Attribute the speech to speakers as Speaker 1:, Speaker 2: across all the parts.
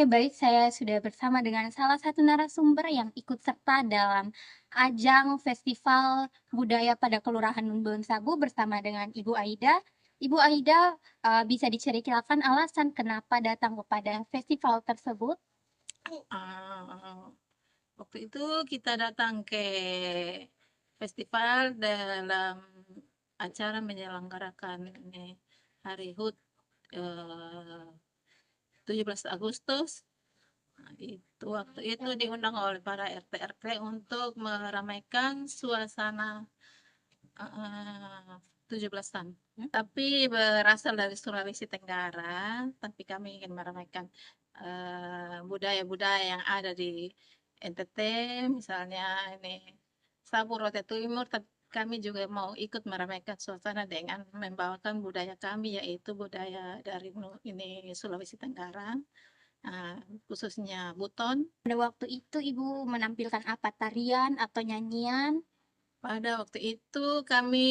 Speaker 1: baik, saya sudah bersama dengan salah satu narasumber yang ikut serta dalam ajang Festival Budaya pada Kelurahan Bumbon Sabu bersama dengan Ibu Aida. Ibu Aida, bisa diceritakan alasan kenapa datang kepada festival tersebut?
Speaker 2: Ah, Waktu itu kita datang ke festival dalam acara menyelenggarakan ini Hari HUT eh, 17 Agustus. Nah, itu waktu itu diundang oleh para RT-RT untuk meramaikan suasana 17-an. Tapi berasal dari Sulawesi Tenggara, tapi kami ingin meramaikan budaya-budaya yang ada di NTT, misalnya ini Sabu Rote Timur, tapi kami juga mau ikut meramaikan suasana dengan membawakan budaya kami, yaitu budaya dari ini Sulawesi Tenggara, ah, khususnya Buton.
Speaker 1: Pada waktu itu Ibu menampilkan apa, tarian atau nyanyian?
Speaker 2: Pada waktu itu kami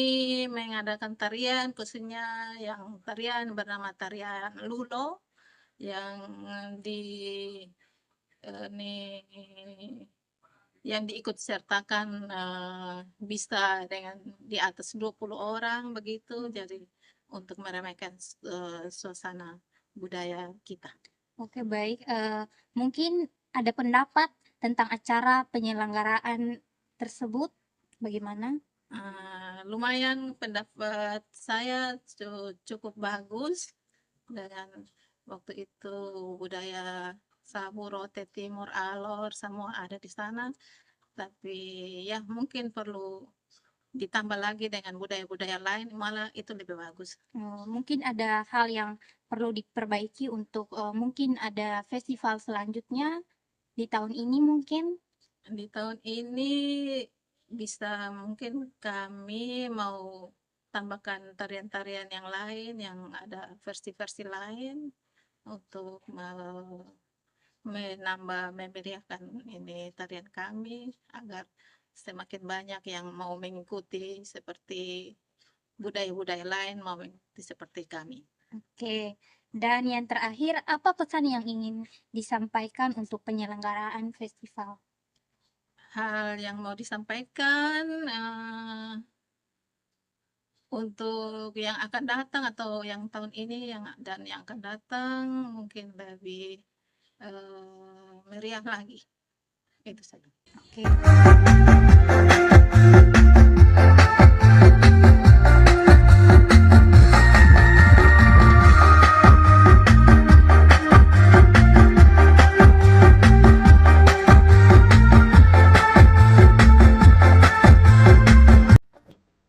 Speaker 2: mengadakan tarian, khususnya yang tarian bernama tarian Lulo, yang di ini yang diikut sertakan bisa dengan di atas 20 orang begitu, jadi untuk meramaikan suasana budaya kita.
Speaker 1: Oke, baik. Mungkin ada pendapat tentang acara penyelenggaraan tersebut, bagaimana?
Speaker 2: Lumayan pendapat saya cukup bagus dengan waktu itu budaya Sabu, Rote, Timur, Alor semua ada di sana. Tapi ya mungkin perlu ditambah lagi dengan budaya-budaya lain, malah itu lebih bagus.
Speaker 1: Mungkin ada hal yang perlu diperbaiki untuk mungkin ada festival selanjutnya di tahun ini mungkin.
Speaker 2: Di tahun ini bisa mungkin kami mau tambahkan tarian-tarian yang lain, yang ada versi-versi lain untuk menambah memeriahkan ini tarian kami agar semakin banyak yang mau mengikuti seperti budaya-budaya lain mau mengikuti seperti kami.
Speaker 1: Oke, dan yang terakhir, apa pesan yang ingin disampaikan untuk penyelenggaraan festival?
Speaker 2: Hal yang mau disampaikan untuk yang akan datang atau yang tahun ini dan yang akan datang mungkin lebih meriah lagi. Itu saja.
Speaker 1: Oke.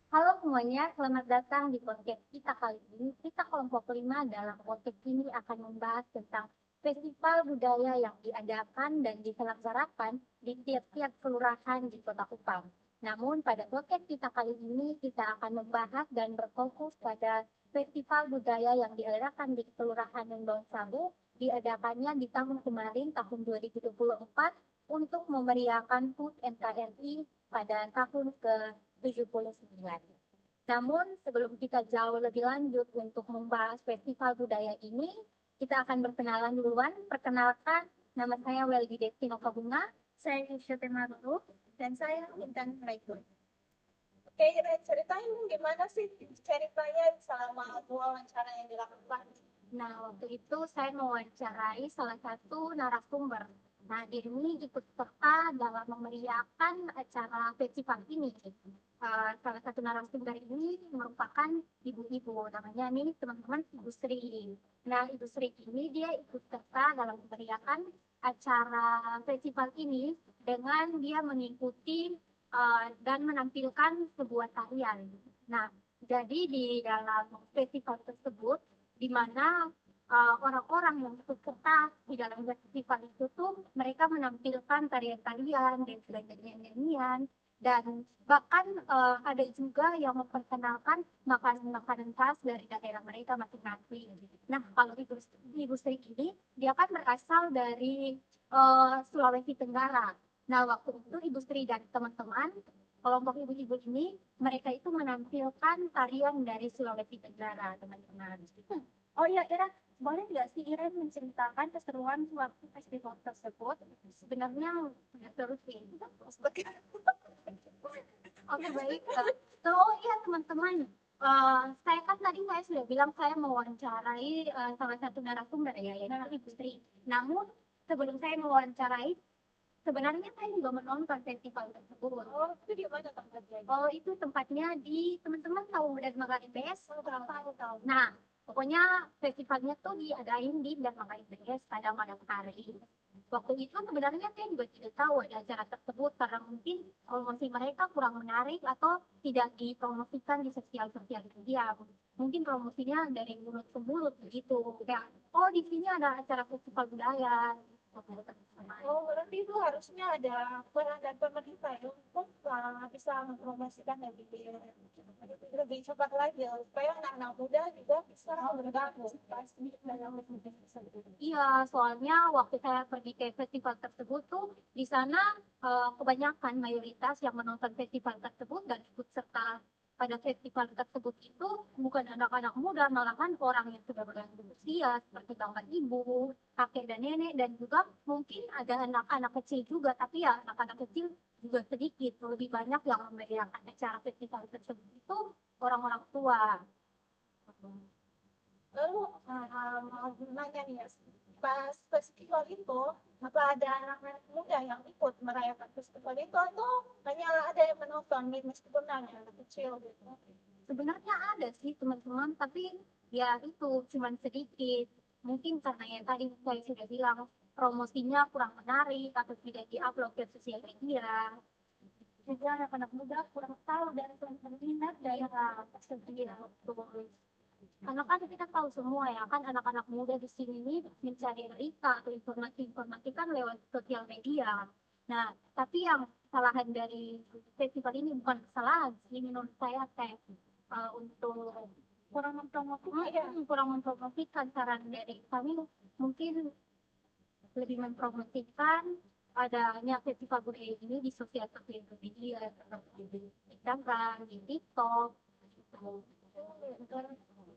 Speaker 1: Halo semuanya, selamat datang di podcast kita kali ini. Kita kelompok 5 dalam podcast ini akan membahas tentang festival budaya yang diadakan dan diselenggarakan di tiap-tiap kelurahan di Kota Kupang. Namun pada podcast kita kali ini kita akan membahas dan berfokus pada festival budaya yang diadakan di Kelurahan Lembang Sabu, diadakannya di tahun kemarin tahun 2024 untuk memeriahkan HUT NKRI pada tahun ke-79. Namun sebelum kita jauh lebih lanjut untuk membahas festival budaya ini, kita akan berkenalan duluan. Perkenalkan, nama saya Weldy Destino Kabunga, saya Yusya Temaru, dan saya Intan Raikun.
Speaker 3: Oke, ceritain gimana sih ceritanya selama wawancara yang dilakukan.
Speaker 1: Nah, waktu itu saya mewawancarai salah satu narasumber. Nah, dia ini ikut serta dalam memeriahkan acara festival ini. Salah satu narasumber ini merupakan ibu-ibu, namanya nih teman-teman Ibu Sri. Nah, Ibu Sri ini dia ikut serta dalam memeriahkan acara festival ini dengan dia mengikuti dan menampilkan sebuah tarian. Nah, jadi di dalam festival tersebut, di mana orang-orang yang ikut serta di dalam festival itu tuh mereka menampilkan tarian-tarian dan sebagainya nyanyian, dan bahkan ada juga yang memperkenalkan makanan-makanan khas dari daerah mereka masing-masing. Nah, kalau Ibu Sri ini dia kan berasal dari Sulawesi Tenggara. Nah, waktu itu Ibu Sri dan teman-teman kelompok ibu-ibu ini mereka itu menampilkan tarian dari Sulawesi Tenggara, teman-teman. Oh iya, Ira, boleh nggak sih Ira menceritakan keseruan waktu festival tersebut? Sebenarnya nggak seru sih. Oke, baik. Oh iya teman-teman, saya kan tadi saya sudah bilang saya mewawancarai salah satu narasumber ya, yaitu Ibu Sri. Namun sebelum saya mewawancarai, sebenarnya saya juga menonton festival tersebut.
Speaker 3: Oh, itu di mana tempatnya?
Speaker 1: Oh, itu tempatnya di teman-teman tahu Dharma IPS?
Speaker 3: Tahu.
Speaker 1: Nah, pokoknya festivalnya tuh diadain di Dharma IPS pada malam hari. Waktu itu sebenarnya saya juga tidak tahu ada acara tersebut karena mungkin promosi mereka kurang menarik atau tidak dipromosikan di sosial media. Mungkin promosinya dari mulut ke mulut begitu. Kayak, oh di sini ada acara festival budaya.
Speaker 3: Oh, berarti itu harusnya ada peran dari pemerintah ya untuk bisa mempromosikan lebih cepat lagi ya, supaya anak-anak muda juga bisa bergabung pasti dalam festival tersebut.
Speaker 1: Iya, soalnya waktu saya pergi ke festival tersebut tuh di sana kebanyakan mayoritas yang menonton festival tersebut dan ikut serta pada festival tersebut itu bukan anak-anak muda, malahan orang yang sudah berlanjut usia seperti bapak ibu, kakek dan nenek, dan juga mungkin ada anak-anak kecil juga, tapi ya anak-anak kecil juga sedikit, lebih banyak yang memeriahkan acara festival tersebut itu orang-orang tua.
Speaker 3: Lalu mau nanya nih ya, pas festival itu apa ada anak-anak muda yang ikut merayakan festival itu atau hanya ada yang menonton meskipun hanya anak kecil gitu?
Speaker 1: Sebenarnya ada sih teman-teman, tapi ya itu cuman sedikit. Mungkin karena yang tadi saya sudah bilang promosinya kurang menarik atau tidak diupload ke sosial media. Jadi anak-anak muda kurang tahu dan kurang minat daerah tersebut. Karena kan kita tahu semua ya kan anak-anak muda di sini ini mencari berita atau informasi-informasi kan lewat sosial media. Nah, tapi yang kesalahan dari festival ini bukan kesalahan sih menurut saya kayak untuk kurang mempromosikan saran dari kami mungkin lebih mempromosikan adanya festival budaya ini di sosial media seperti di Instagram, di TikTok gitu.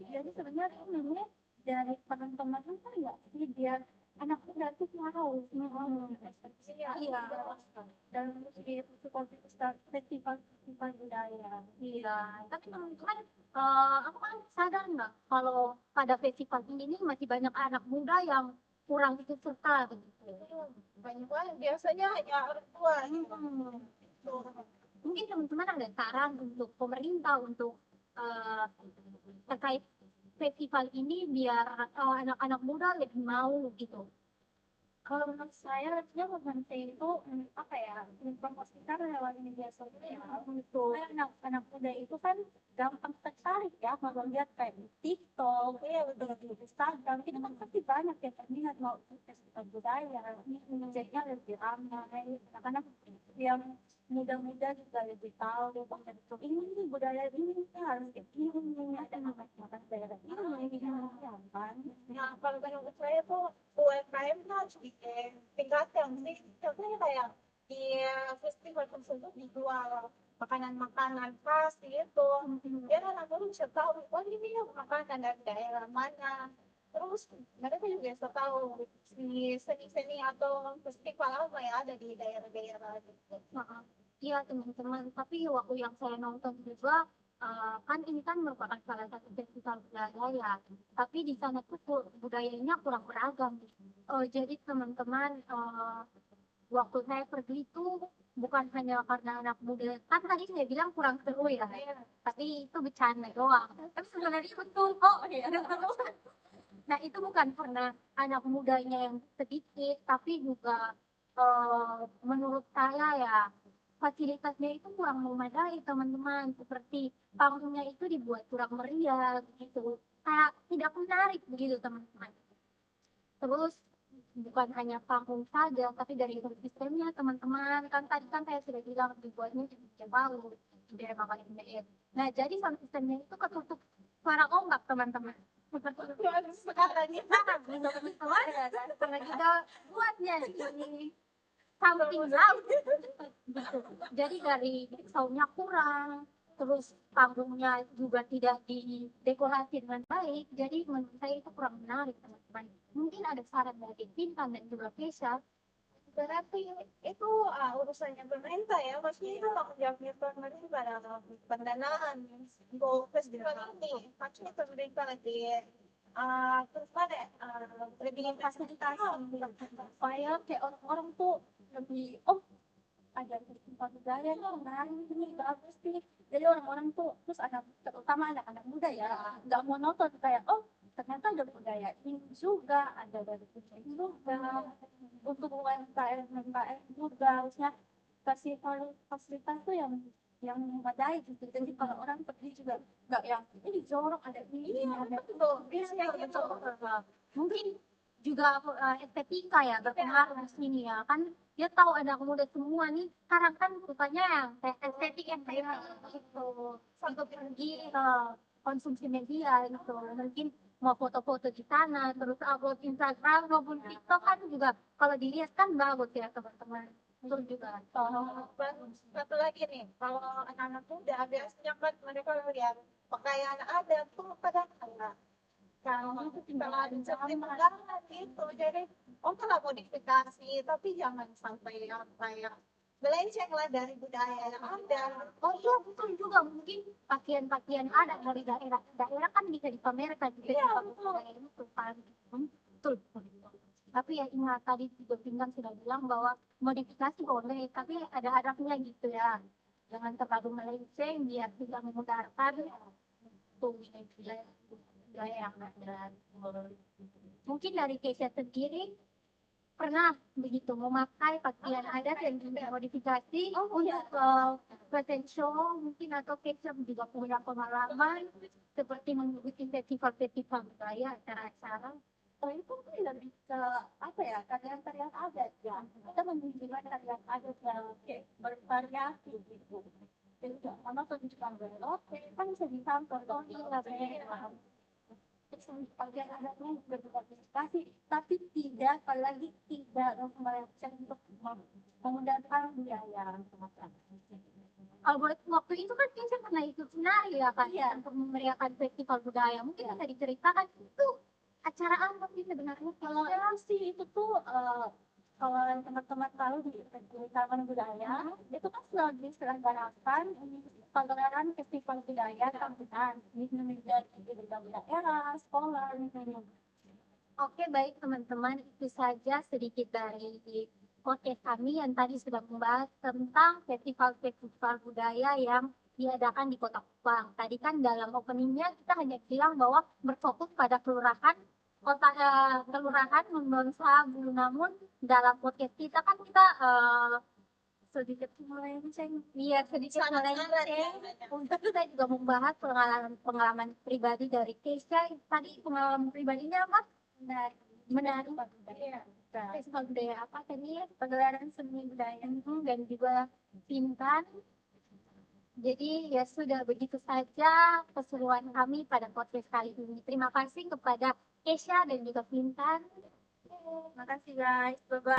Speaker 1: Jadi sebenarnya ini dari teman-teman kan nggak sih dia anak muda tuh tahu iya dan di festival budaya iya tapi teman-teman aku kan sadar nggak kalau pada festival ini masih banyak anak muda yang kurang ikut serta begitu.
Speaker 3: Banyak banget biasanya hanya orang tua gitu.
Speaker 1: Mungkin teman-teman ada saran untuk pemerintah untuk terkait festival ini biar anak-anak muda lebih mau gitu. Kalau menurut saya harusnya pemerintah itu apa ya mempromosikan lewat media sosial untuk anak-anak muda itu kan gampang tertarik ya kalau lihat kayak di TikTok ya betul di Instagram itu kan pasti banyak yang terlihat mau ikut festival budaya jadinya lebih ramai karena yang muda-muda juga lebih tahu bahwa ini budaya ini harus kayak gini ada makan daerah ini ya kan.
Speaker 3: Nah, kalau menurut saya tuh UMKM tuh harus ditingkatkan sih. Contohnya kayak di festival tersebut dijual makanan-makanan khas gitu. Biar anak muda bisa tahu, oh ini ya makanan dari daerah mana. Terus mereka juga bisa tahu di seni-seni atau festival apa yang ada di daerah-daerah gitu.
Speaker 1: Iya teman-teman, tapi waktu yang saya nonton juga kan ini kan merupakan salah satu festival budaya ya, tapi di sana tuh budayanya kurang beragam. Jadi teman-teman waktu saya pergi itu bukan hanya karena anak muda, kan tadi saya bilang kurang seru ya, tapi itu bercanda doang. Tapi sebenarnya betul kok. Nah itu bukan karena anak mudanya yang sedikit, tapi juga menurut saya ya fasilitasnya itu kurang memadai teman-teman, seperti panggungnya itu dibuat kurang meriah gitu, kayak tidak menarik begitu teman-teman. Terus bukan hanya panggung saja tapi dari sistemnya teman-teman, kan tadi kan saya sudah bilang dibuatnya jauh dari makanya MDF. Nah jadi sound sistemnya itu ketutup suara ombak teman-teman, seperti itu
Speaker 3: Sekarang ini
Speaker 1: karena kita buatnya di samping out. Jadi dari soundnya kurang, terus panggungnya juga tidak didekorasi dengan baik, jadi menurut saya itu kurang menarik teman-teman. Mungkin ada saran dari Pintan dan juga Kesha.
Speaker 3: Berarti itu urusannya pemerintah ya, maksudnya itu tanggung jawabnya pemerintah dalam pendanaan untuk festival ini. Maksudnya pemerintah lagi terus ada lebih fasilitas
Speaker 4: supaya kayak orang-orang tuh lebih ada festival budaya nih menarik ini bagus sih, jadi orang-orang tuh terus terutama anak-anak muda ya nggak monoton kayak ternyata ada budaya ini juga, ada dari budaya juga, untuk UMKM juga harusnya kasih fasilitas tuh yang memadai gitu, jadi kalau orang pergi juga nggak yang ini jorok ada ini ada
Speaker 3: betul
Speaker 1: Iya, betul. Mungkin juga estetika ya berpengaruh di sini ya kan, dia tahu anak muda semua nih sekarang kan rupanya yang kayak estetik gitu untuk pergi konsumsi media gitu, mungkin mau foto-foto di sana terus upload Instagram maupun TikTok kan juga kalau dilihat kan bagus ya teman-teman. Betul juga.
Speaker 3: satu lagi nih, kalau anak-anak muda biasanya kan mereka lihat pakaian adat tuh kadang enggak kalau ada seperti undangan gitu, jadi lah modifikasi tapi jangan sampai apa ya melenceng lah dari budaya yang ada.
Speaker 1: Oh iya betul juga, mungkin pakaian-pakaian adat dari daerah kan bisa dipamerkan juga
Speaker 3: Iya,
Speaker 1: di budaya itu kan. Betul, betul. Tapi ya ingat tadi juga Pinang sudah bilang bahwa modifikasi boleh, tapi ada hadapnya gitu ya. Jangan terlalu melenceng biar tidak memudarkan tuh budaya yang ada. Mungkin dari Kesha sendiri pernah begitu memakai pakaian adat yang dimodifikasi untuk fashion show mungkin, atau Kesha juga punya pengalaman seperti mengikuti festival budaya, acara-acara.
Speaker 4: itu lebih ke apa ya, tarian-tarian adat ya, kita menunjukkan tarian adat yang kayak bervariasi gitu, jadi sama tunjukkan oke kan bisa ditonton pakaian adatnya juga diversifikasi, tapi tidak apalagi tidak melenceng untuk menggunakan budaya semacam.
Speaker 1: Kalau waktu itu kan Kesha pernah ikut senari ya kan, untuk memeriahkan festival budaya, mungkin bisa diceritakan itu acara apa sih sebenarnya?
Speaker 4: Kalau sih itu tuh kalau yang teman-teman tahu di Taman Budaya itu kan selalu diselenggarakan pagelaran festival budaya tahunan di daerah, sekolah gitu.
Speaker 1: Oke, baik teman-teman, itu saja sedikit dari podcast kami yang tadi sudah membahas tentang festival-festival budaya yang diadakan di Kota Kupang. Tadi kan dalam openingnya kita hanya bilang bahwa berfokus pada kelurahan Membangun Sabu, namun dalam podcast kita kan kita sedikit melenceng, untuk kita juga membahas pengalaman pribadi dari Kesha. Tadi pengalaman pribadinya apa? Menari festival budaya apa tadi ya? Pagelaran seni budaya dan juga Pintan. Jadi ya sudah, begitu saja keseruan kami pada podcast kali ini. Terima kasih kepada Kesha dan juga Pintan.
Speaker 4: Terima kasih guys, bye bye.